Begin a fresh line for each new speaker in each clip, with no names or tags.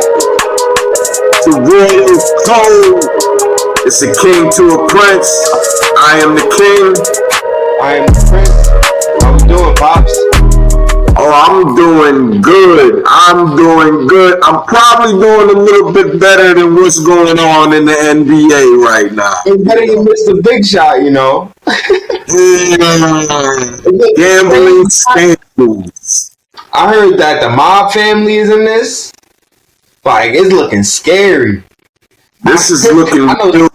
back. The royal code. It's a king to a prince. I am the king.
I am the prince. How we doing, Pops?
Oh, I'm doing good. I'm probably doing a little bit better than what's going on in the NBA right now.
It's better than Mr. Big Shot, you know.
Gambling scandals.
I heard that the mob family is in this. Like, it's looking scary.
This is looking real.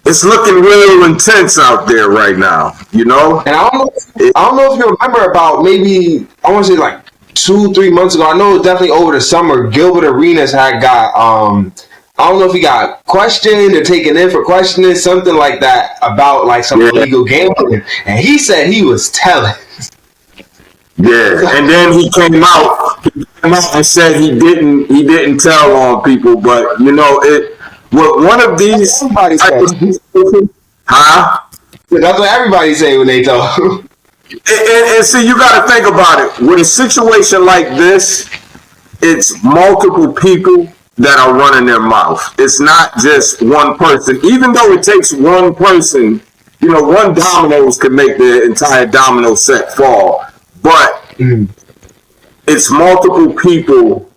It's looking real intense out there right now, you know.
And I don't know if you remember about maybe I want to say like 2-3 months ago. I know it was definitely over the summer. Gilbert Arenas had got I don't know if he got questioned or taken in for questioning, something like that about like some illegal gambling, and he said he was telling.
Yeah, and then he came out and said he didn't tell on people, but you know it. Well, one of these,
Somebody said.
huh?
That's what everybody say when they talk.
And see, you got to think about it. With a situation like this, it's multiple people that are running their mouth. It's not just one person. Even though it takes one person, you know, one dominoes can make the entire domino set fall. But it's multiple people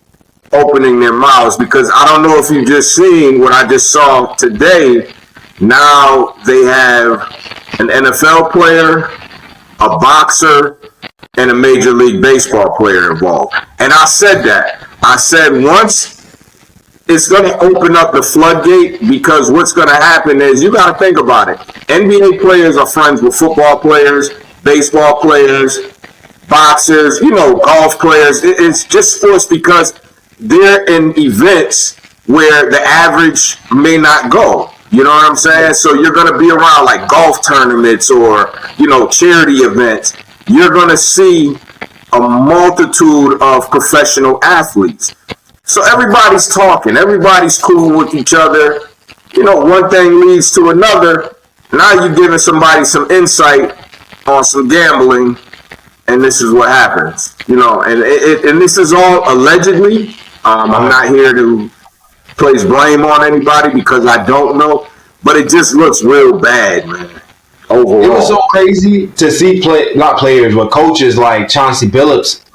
opening their mouths, because I don't know if you just seen what I just saw today. Now they have an NFL player, a boxer, and a Major League Baseball player involved. And I said that. I said once it's going to open up the floodgate, because what's going to happen is, you got to think about it. NBA players are friends with football players, baseball players, boxers, you know, golf players. It's just sports because they're in events where the average may not go. You know what I'm saying? So you're going to be around like golf tournaments or, you know, charity events. You're going to see a multitude of professional athletes. So everybody's talking. Everybody's cool with each other. You know, one thing leads to another. Now you're giving somebody some insight on some gambling, and this is what happens. You know, and this is all allegedly. I'm not here to place blame on anybody because I don't know, but it just looks real bad, man. Overall,
It was so crazy to see not players, but coaches like Chauncey Billups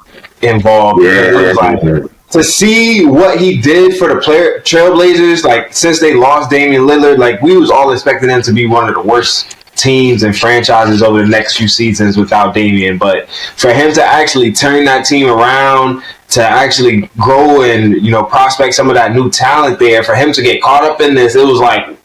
involved.
Yeah.
To see what he did for the Trailblazers, like since they lost Damian Lillard, like we was all expecting them to be one of the worst teams and franchises over the next few seasons without Damian. But for him to actually turn that team around, to actually grow and, you know, prospect some of that new talent there, for him to get caught up in this, it was like,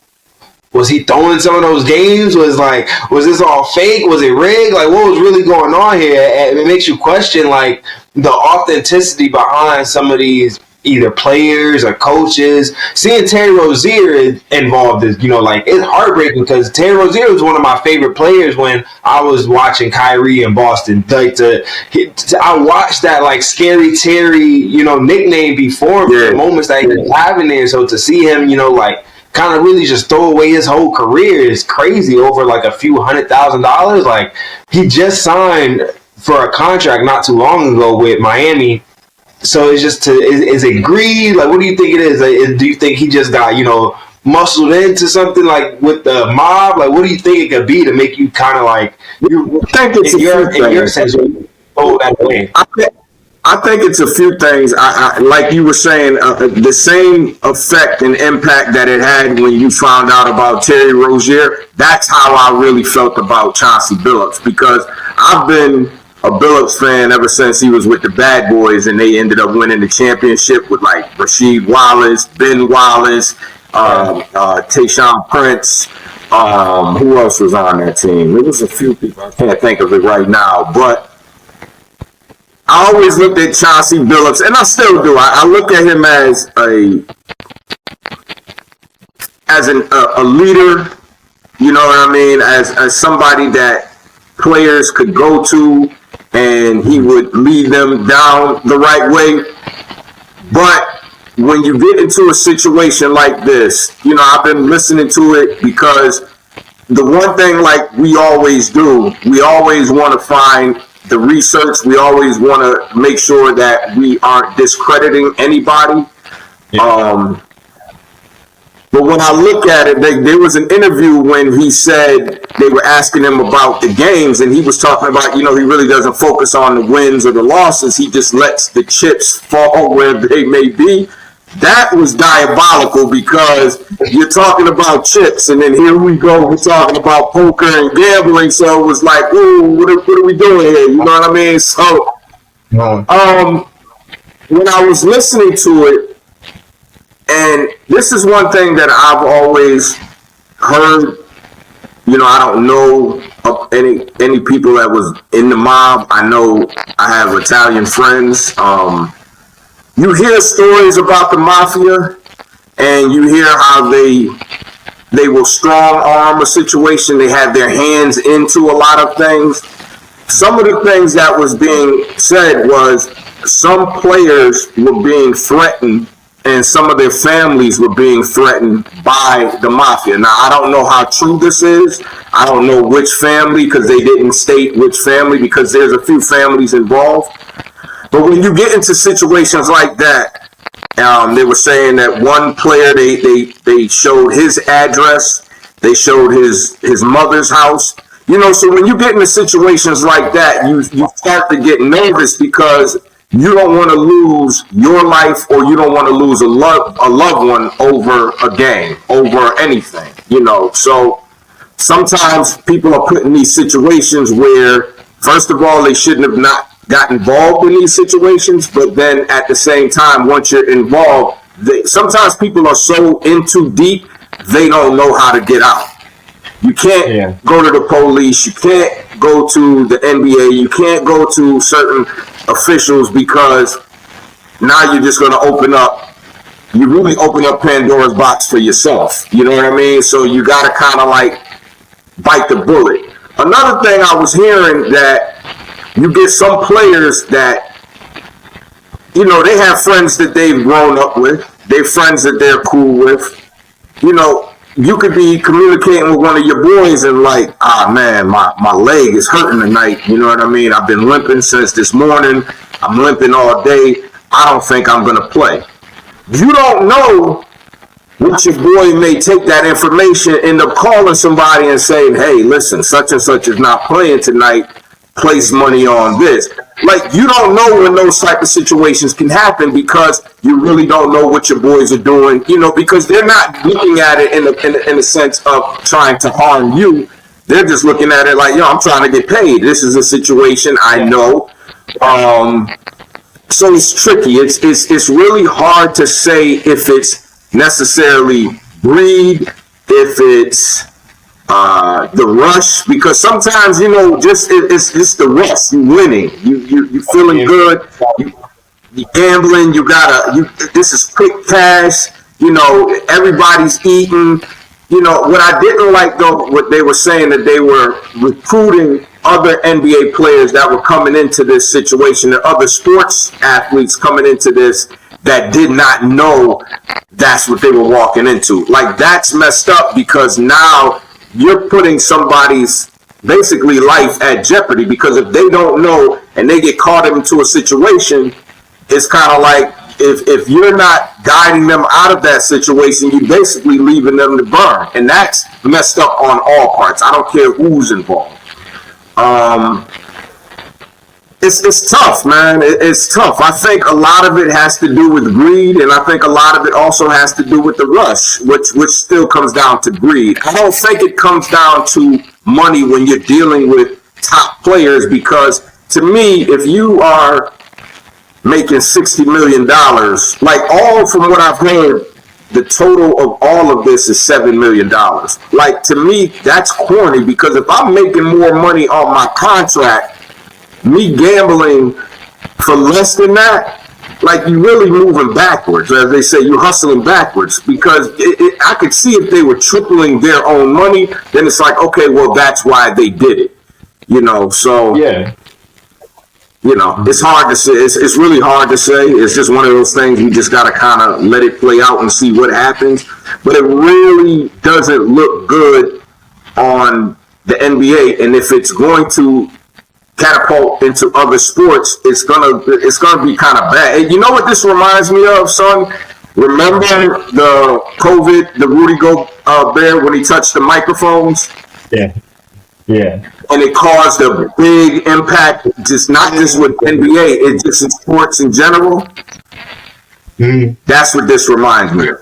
was he throwing some of those games? Was this all fake? Was it rigged? Like, what was really going on here? And it makes you question, like, the authenticity behind some of these either players or coaches. Seeing Terry Rozier involved is, you know, like, it's heartbreaking because Terry Rozier was one of my favorite players when I was watching Kyrie in Boston. Like, I watched that, like, Scary Terry, you know, nickname before the moments that he was having there. So to see him, you know, like, kind of really just throw away his whole career is crazy over like a few $100,000. Like, he just signed for a contract not too long ago with Miami. So it's just is it greed? Like, what do you think it is? Like, do you think he just got, you know, muscled into something like with the mob? Like, what do you think it could be to make you kind of like,
I think it's
in your sense, go that way?
I think it's a few things. I like you were saying, the same effect and impact that it had when you found out about Terry Rozier. That's how I really felt about Chauncey Billups, because I've been a Billups fan ever since he was with the Bad Boys, and they ended up winning the championship with like Rasheed Wallace, Ben Wallace, Tayshaun Prince. Who else was on that team? There was a few people. I can't think of it right now, but I always looked at Chauncey Billups, and I still do. I look at him as a leader. You know what I mean? As somebody that players could go to, and he would lead them down the right way. But when you get into a situation like this, you know, I've been listening to it because the one thing, like we always do, we always want to find the research. We always want to make sure that we aren't discrediting anybody. Um, but when I look at it, there was an interview when he said they were asking him about the games, and he was talking about, he really doesn't focus on the wins or the losses. He just lets the chips fall where they may be. That was diabolical because you're talking about chips, and then here we go, we're talking about poker and gambling. So it was like, ooh, what are we doing here? You know what I mean? So, when I was listening to it, and this is one thing that I've always heard. I don't know of any people that was in the mob. I know I have Italian friends. You hear stories about the mafia, and you hear how they will strong arm a situation. They have their hands into a lot of things. Some of the things that was being said was some players were being threatened, and some of their families were being threatened by the mafia. Now, I don't know how true this is. I don't know which family, because they didn't state which family, because there's a few families involved. But when you get into situations like that, they were saying that one player, they showed his address, they showed his mother's house. So when you get into situations like that, you start to get nervous because you don't want to lose your life, or you don't want to lose a loved one over a game, over anything, So sometimes people are put in these situations where, first of all, they shouldn't have not got involved in these situations, but then at the same time, once you're involved, sometimes people are so in too deep, they don't know how to get out. You can't go to the police, you can't go to the NBA, you can't go to certain officials, because now you're just going to you really open up Pandora's box for yourself. You know what I mean? So you got to kind of like bite the bullet. Another thing I was hearing, that you get some players that, they have friends that they've grown up with. They're friends that they're cool with. You could be communicating with one of your boys and like, man, my leg is hurting tonight. You know what I mean? I've been limping since this morning. I'm limping all day. I don't think I'm going to play. You don't know which your boy may take that information, end up calling somebody and saying, hey, listen, such and such is not playing tonight. Place money on this. Like, you don't know when those type of situations can happen, because you really don't know what your boys are doing, because they're not looking at it in a sense of trying to harm you. They're just looking at it like, I'm trying to get paid. This is a situation I know. So it's tricky. It's really hard to say if it's necessarily greed, if it's the rush, because sometimes it's just the rush. You winning, you feeling good, you gambling. This is quick cash. Everybody's eating. What I didn't like though, what they were saying, that they were recruiting other NBA players that were coming into this situation, and other sports athletes coming into this that did not know that's what they were walking into. Like, that's messed up, because now you're putting somebody's basically life at jeopardy, because if they don't know and they get caught into a situation, it's kind of like if you're not guiding them out of that situation, you're basically leaving them to burn. And that's messed up on all parts. I don't care who's involved. It's tough, man. It's tough. I think a lot of it has to do with greed, and I think a lot of it also has to do with the rush, which still comes down to greed. I don't think it comes down to money when you're dealing with top players, because to me, if you are making $60 million, like, all from what I've heard, the total of all of this is $7 million. Like, to me, that's corny, because if I'm making more money on my contract, me gambling for less than that, like, you really moving backwards. As they say, you're hustling backwards, because I could see if they were tripling their own money, then it's like, okay, well, that's why they did it. So
yeah.
It's hard to say. It's really hard to say. It's just one of those things you just got to kind of let it play out and see what happens. But it really doesn't look good on the NBA. And if it's going to catapult into other sports, it's gonna be kind of bad. And you know what this reminds me of, son? Remember the COVID, the Rudy Gobert when he touched the microphones?
Yeah. Yeah.
And it caused a big impact, just not just with NBA, it just in sports in general. That's what this reminds me of.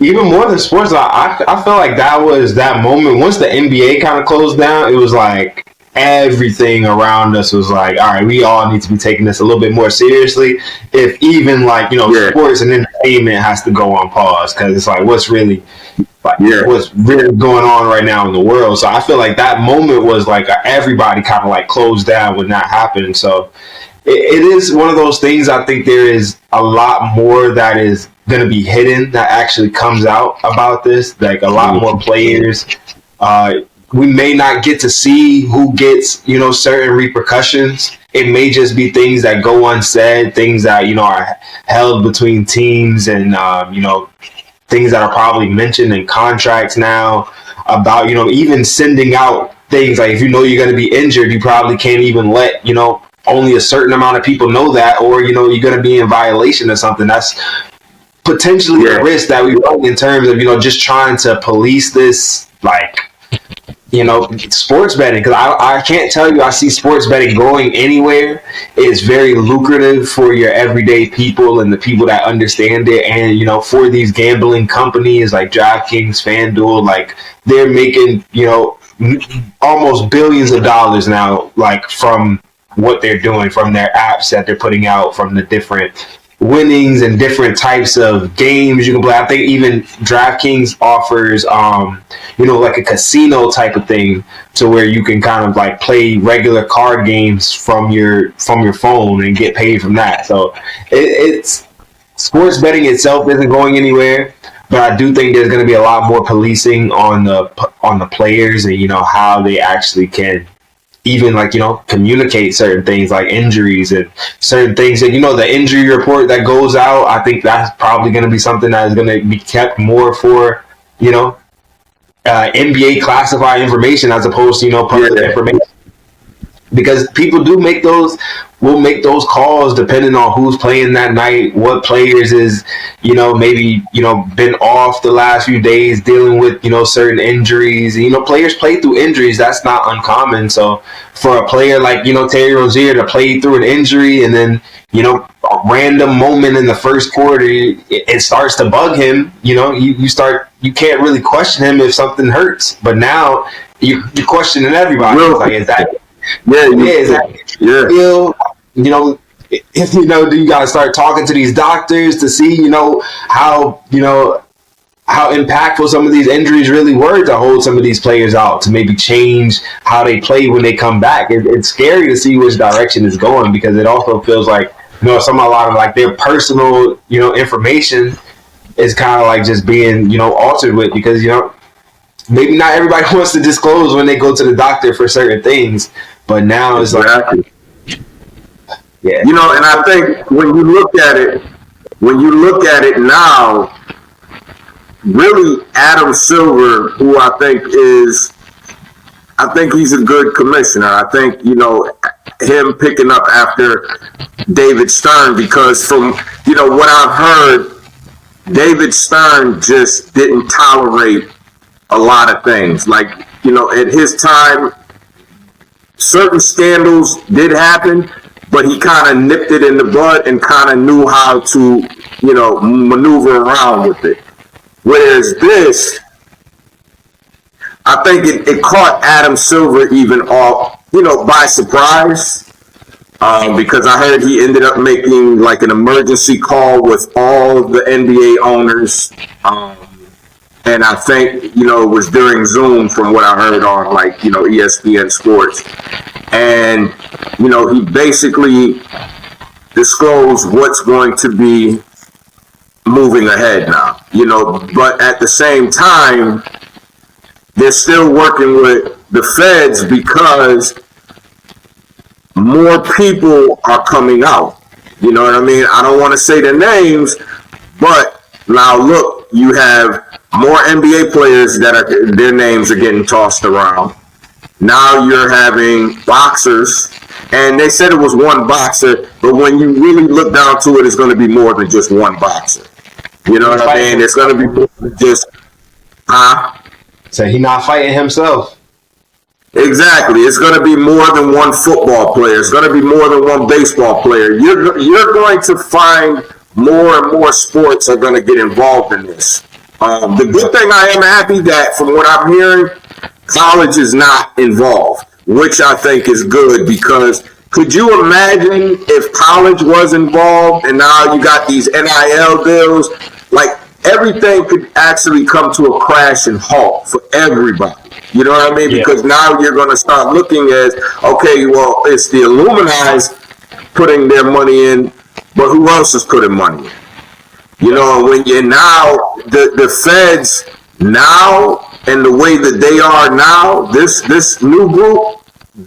Even more than sports, I feel like that was that moment. Once the NBA kind of closed down, it was like everything around us was like, all right, we all need to be taking this a little bit more seriously. If even like, sports and entertainment has to go on pause, because it's like what's really going on right now in the world. So I feel like that moment was like everybody kind of like closed down when that happened. So it is one of those things. I think there is a lot more that is going to be hidden that actually comes out about this. Like a lot more players. We may not get to see who gets, certain repercussions. It may just be things that go unsaid, things that, are held between teams and, things that are probably mentioned in contracts now about, even sending out things like if you're going to be injured, you probably can't even let, only a certain amount of people know that, or, you're going to be in violation of something. That's potentially a risk that we run in terms of, just trying to police this, like, sports betting, because I can't tell you I see sports betting going anywhere. It's very lucrative for your everyday people and the people that understand it. And, for these gambling companies like DraftKings, FanDuel, like they're making, almost billions of dollars now, like from what they're doing, from their apps that they're putting out, from the different winnings and different types of games you can play. I think even DraftKings offers, like a casino type of thing, to where you can kind of like play regular card games from your phone and get paid from that. So it's sports betting itself isn't going anywhere, but I do think there's going to be a lot more policing on the players and how they actually can even communicate certain things like injuries and certain things that, the injury report that goes out. I think that's probably going to be something that is going to be kept more for, NBA classified information as opposed to, public information. Because people will make those calls depending on who's playing that night, what players is, maybe, been off the last few days dealing with, certain injuries. Players play through injuries. That's not uncommon. So for a player like, Terry Rozier to play through an injury and then, a random moment in the first quarter, it starts to bug him, you can't really question him if something hurts. But now you're questioning everybody. Like, is that... do you got to start talking to these doctors to see, how impactful some of these injuries really were to hold some of these players out, to maybe change how they play when they come back. It's scary to see which direction it's going, because it also feels like, a lot of like their personal, information is kind of like just being, altered with, because, maybe not everybody wants to disclose when they go to the doctor for certain things. But now it's like,
and I think when you look at it now, really Adam Silver, who I think he's a good commissioner. I think, him picking up after David Stern, because from, what I've heard, David Stern just didn't tolerate a lot of things. Like, at his time, certain scandals did happen, but he kind of nipped it in the bud and kind of knew how to, maneuver around with it. Whereas this, I think it caught Adam Silver even off, by surprise, because I heard he ended up making like an emergency call with all of the NBA owners. And I think, it was during Zoom from what I heard on like, ESPN Sports. And, he basically disclosed what's going to be moving ahead now, but at the same time, they're still working with the feds because more people are coming out. You know what I mean? I don't want to say their names, but now look, you have more NBA players that their names are getting tossed around. Now you're having boxers, and they said it was one boxer, but when you really look down to it, it's going to be more than just one boxer. You know what I mean? It's going to be more than just,
So he not fighting himself.
Exactly. It's going to be more than one football player. It's going to be more than one baseball player. You're going to find more and more sports are going to get involved in this. The good thing, I am happy that from what I'm hearing, college is not involved, which I think is good, because could you imagine if college was involved and now you got these NIL deals? Like, everything could actually come to a crash and halt for everybody. You know what I mean? Yeah. Because now you're going to start looking at, okay, well, it's the Illuminati putting their money in, but who else is putting money in? You know, when you're now, the feds now, and the way that they are now, this new group,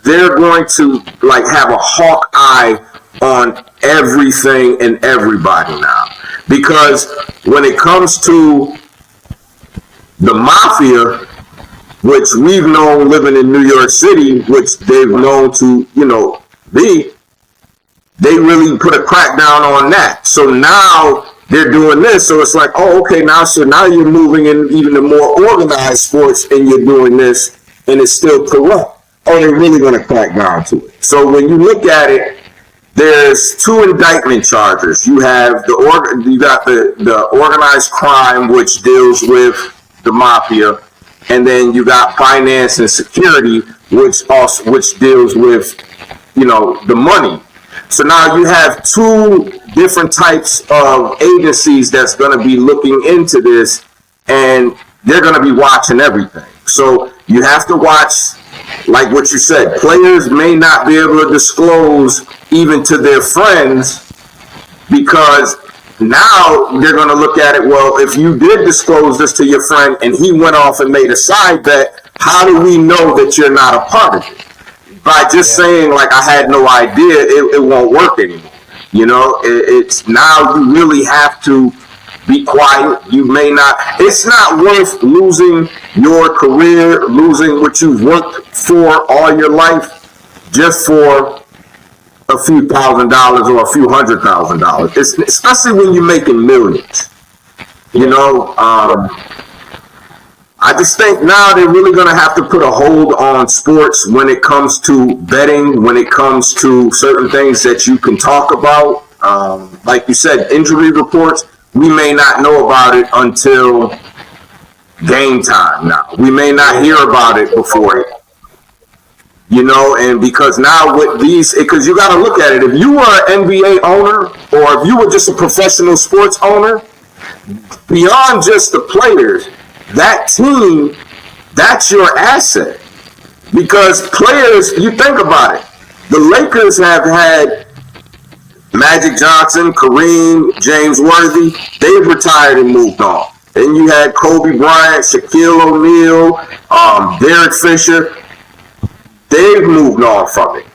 they're going to like have a hawk eye on everything and everybody now. Because when it comes to the mafia, which we've known living in New York City, which they've known to, be, they really put a crackdown on that. So now they're doing this. So it's like, oh, okay, now you're moving in even the more organized sports and you're doing this and it's still corrupt. Oh, they're really going to crack down to it. So when you look at it, there's 2 indictment charges. You have the organized crime, which deals with the mafia, and then you got finance and security, which deals with, the money. So now you have 2 different types of agencies that's going to be looking into this, and they're going to be watching everything. So you have to watch, like what you said, players may not be able to disclose even to their friends, because now they're going to look at it, well, if you did disclose this to your friend and he went off and made a side bet, how do we know that you're not a part of it? By just saying, like, I had no idea, it won't work anymore. It's now you really have to be quiet. You may not, it's not worth losing your career, losing what you've worked for all your life just for a few $1,000s or a few $100,000. It's, especially when you're making millions. I just think now they're really going to have to put a hold on sports when it comes to betting, when it comes to certain things that you can talk about. Like you said, injury reports, we may not know about it until game time now. We may not hear about it before it. And because now with these, because you got to look at it, if you were an NBA owner or if you were just a professional sports owner, beyond just the players, that team, that's your asset. Because players, you think about it, the Lakers have had Magic Johnson, Kareem, James Worthy, they've retired and moved on. Then you had Kobe Bryant, Shaquille O'Neal, Derek Fisher, they've moved on from it.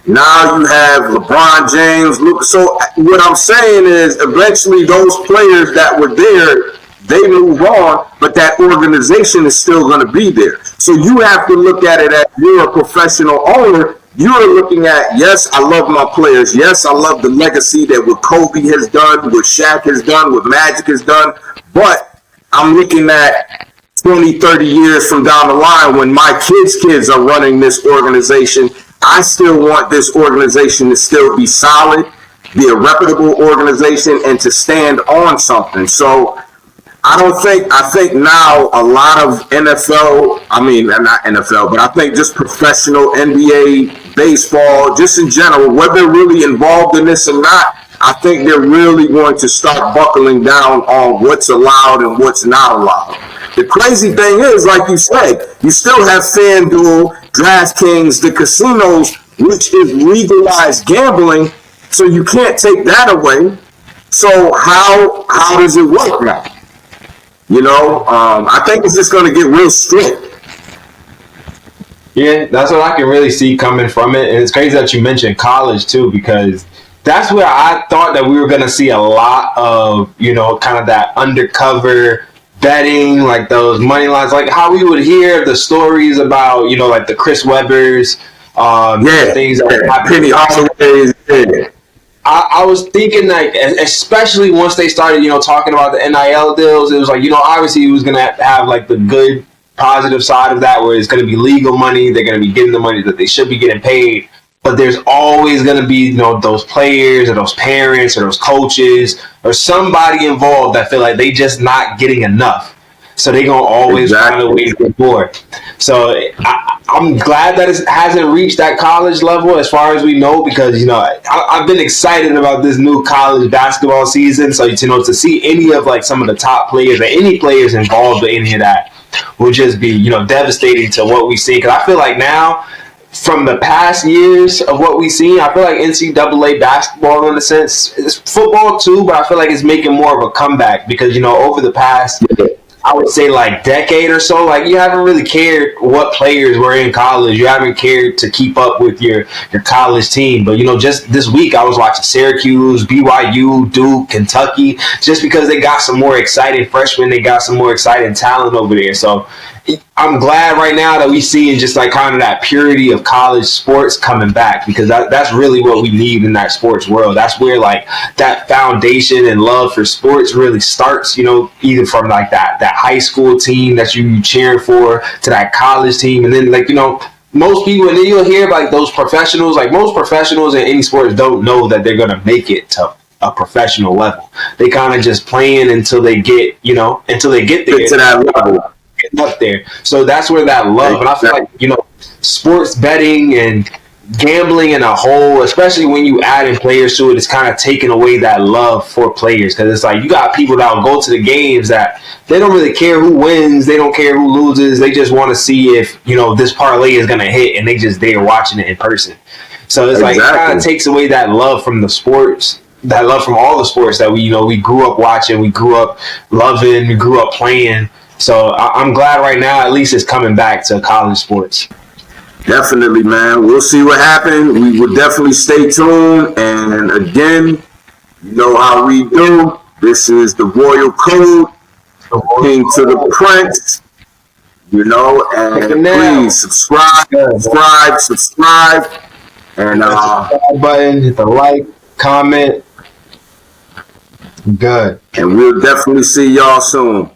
Now you have LeBron James. So what I'm saying is eventually those players that were there, they move on, but that organization is still going to be there. So you have to look at it as you're a professional owner. You're looking at, yes, I love my players. Yes, I love the legacy that what Kobe has done, what Shaq has done, what Magic has done. But I'm looking at 20, 30 years from down the line when my kids are running this organization. I still want this organization to still be solid, be a reputable organization, and to stand on something. So I think now a lot of NFL, not NFL, but I think just professional NBA, baseball, just in general, whether they're really involved in this or not, I think they're really going to start buckling down on what's allowed and what's not allowed. The crazy thing is, like you said, you still have FanDuel, DraftKings, the casinos, which is legalized gambling, so you can't take that away. So how does it work now? I think it's just going to get real strict.
Yeah, that's what I can really see coming from it. And it's crazy that you mentioned college, too, because that's where I thought that we were going to see a lot of, kind of that undercover betting, like those money lines, like how we would hear the stories about, like the Chris Webbers, things that happen.
Penny Hardaway.
I was thinking like, especially once they started, talking about the NIL deals, it was like, obviously it was gonna have like the good positive side of that, where it's gonna be legal money, they're gonna be getting the money that they should be getting paid. But there's always gonna be, those players or those parents or those coaches or somebody involved that feel like they just not getting enough. So they're gonna always find a way to get more. So I'm glad that it hasn't reached that college level as far as we know, because I've been excited about this new college basketball season. So to see any of like some of the top players or any players involved in any of that will just be devastating to what we see. Because I feel like now, from the past years of what we've seen, I feel like NCAA basketball, in a sense, it's football too, but I feel like it's making more of a comeback because over the past, I would say, like decade or so, like you haven't really cared what players were in college. You haven't cared to keep up with your college team. But just this week I was watching Syracuse, BYU, Duke, Kentucky, just because they got some more exciting freshmen, they got some more exciting talent over there. So I'm glad right now that we see just like kind of that purity of college sports coming back, because that's really what we need in that sports world. That's where like that foundation and love for sports really starts, either from like that high school team that you cheering for to that college team. And then like, most people, and then you'll hear like those professionals, like most professionals in any sports don't know that they're going to make it to a professional level. They kind of just playing until they get, until they get there.
To that level.
Up there. So that's where that love, and I feel like sports betting and gambling in a whole, especially when you add in players to it, it's kind of taking away that love for players, because it's like you got people that will go to the games that they don't really care who wins, they don't care who loses, they just want to see if this parlay is gonna hit, and they just there watching it in person. So it's like it kind of takes away that love from the sports, that love from all the sports that we grew up watching, we grew up loving, we grew up playing. So I'm glad right now at least it's coming back to college sports.
Definitely, man. We'll see what happens. We will definitely stay tuned. And again, you know how we do. This is the Royal Code, King to the Prince. And please subscribe. And
hit the subscribe button, hit the like, comment. Good.
And we'll definitely see y'all soon.